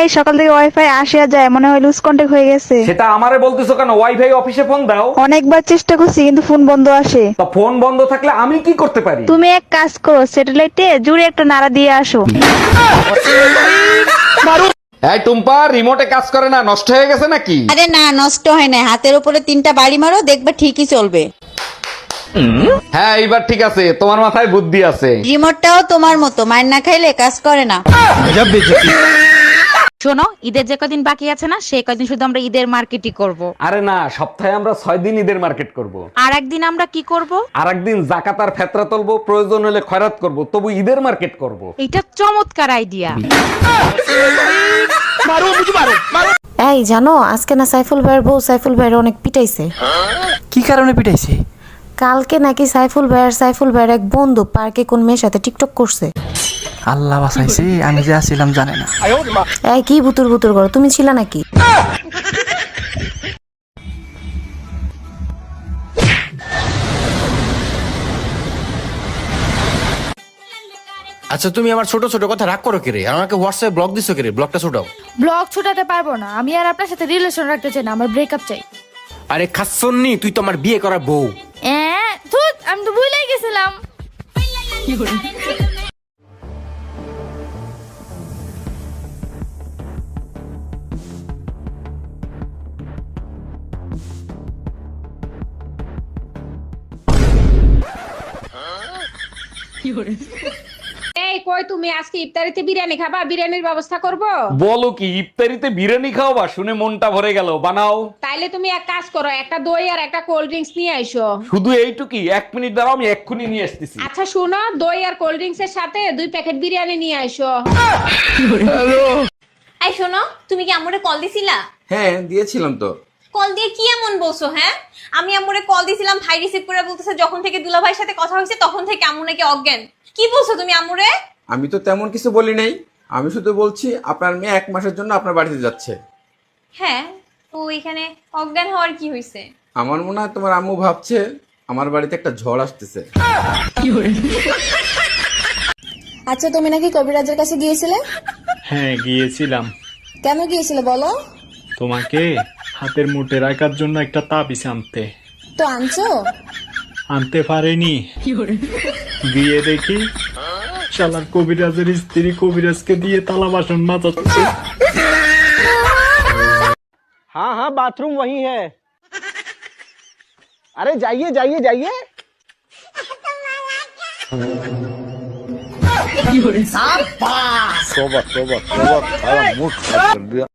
এই সকাল থেকে ওয়াইফাই আসে আর যায়, মনে হয় লুজ কন্টাক্ট হয়ে গেছে। সেটা আমারে বলতেছো কেন? ওয়াইফাই অফিসে ফোন দাও। অনেকবার চেষ্টা করছি কিন্তু ফোন বন্ধ আসে। তা ফোন বন্ধ থাকলে আমি কি করতে পারি? তুমি এক কাজ করো, স্যাটেলাইটে জুড়ে একটা নাড়া দিয়ে আসো। এই টুম্পা, রিমোটে কাজ করে না, নষ্ট হয়ে গেছে নাকি? আরে না, নষ্ট হয় না। হাতের উপরে 3টা বাড়ি মারো, দেখবে ঠিকই চলবে। হ্যাঁ এইবার ঠিক আছে, তোমার মাথায় বুদ্ধি আছে। রিমোটটাও তোমার মতো, মার না খাইলে কাজ করে না। শোনো, ঈদের যে কদিন বাকি আছে না, সেই কদিন শুধু আমরা ঈদের মার্কেটই করব। আরে না, সপ্তাহে আমরা 6 দিন ঈদের মার্কেট করব। আর একদিন আমরা কি করব? আর একদিন জাকাত আর ফেতরা তুলবো, প্রয়োজন হলে খয়রাত করব, তবু ঈদের মার্কেট করব। এটা চমৎকার আইডিয়া। এই জানো, আজকে না সাইফুল ভাইয়ের বউ সাইফুল ভাইয়ের অনেক পিটাইছে। কি কারণে পিটাইছে? কালকে নাকি সাইফুল ভাইয়ের এক বন্ধু পার্কে কোন মেয়ের সাথে টিকটক করছে। আল্লাহ বাঁচাইছে, আমি যে আসছিলাম জানে না। এই কি বুতুর বুতুর করো, তুমি ছিলা নাকি? আচ্ছা, তুমি আমার ছোট ছোট কথা রাগ করো কেরে? আমাকে হোয়াটসঅ্যাপে ব্লক দিছো কেরে? ব্লকটা ছোটাও। ব্লগ ছোটাতে পারবো না, আমি আর আপনার সাথে রিলেশন রাখতে চাই না, আমার ব্রেকআপ চাই। আরে খাসন্নি, তুই তো আমার বিয়ে করা বউ। ধুত, আমি তো ভুলেই গেছিলাম। এই কই, তুমি আজকে ইফতারিতে বিরিয়ানি খাবা? বিরিয়ানির ব্যবস্থা করব। বলো কি, ইফতারিতে বিরিয়ানি খাওয়াবা? শুনে মনটা ভরে গেল, বানাও। তাইলে তুমি এক কাজ করো, একটা দই আর একটা কোল্ড ড্রিঙ্কস নিয়ে আইসো। শুধু এইটুকুই? 1 মিনিট দাঁড়াও, আমি এক্ষুনি নিয়ে আসতেছি। আচ্ছা শুনো, দই আর কোল্ড ড্রিঙ্কস এর সাথে 2 প্যাকেট বিরিয়ানি নিয়ে আইসো। এই শোনো, তুমি কি আম্মুরে কল দিছিলা? হ্যাঁ দিয়েছিলাম তো। কল দিয়ে কি এমন বলছো? হ্যাঁ, আমি আম্মুরে কল দিছিলাম, ভাই রিসিভ করে বলতেছে যখন থেকে দুলা ভাইয়ের সাথে কথা হয়েছে তখন থেকে আম্মু নাকি অজ্ঞান। কি বলছো তুমি আম্মুরে? আমি তো তেমন কিছু বলি নাই, আমি শুধু বলছি আপনার মেয়ে 1 মাসের জন্য আপনার বাড়িতে যাচ্ছে। হ্যাঁ, তো এখানে অজ্ঞান হওয়ার কি হয়েছে? আমার মনে হয় তোমার আম্মু ভাবছে আমার বাড়িতে একটা ঝড় আসতেছে। আচ্ছা, তুমি নাকি কবিরাজের কাছে গিয়েছিলে? হ্যাঁ গিয়েছিলাম। কেন গিয়েছিলে বলো? তোমাকে হাতের মুঠে রাখার জন্য একটা তাবিজ আনতে। তো আনছো? আনতে পারিনি। গিয়ে দেখি শালার কবিরাজের স্ত্রী কবিরাজকে দিয়ে তালা বাসন মাজাচ্ছে। हाँ हाँ, बाथरूम वही है। अरे जाइए जाइए जाइए। सोबत सोबत सोबत, मुठ कर दिया।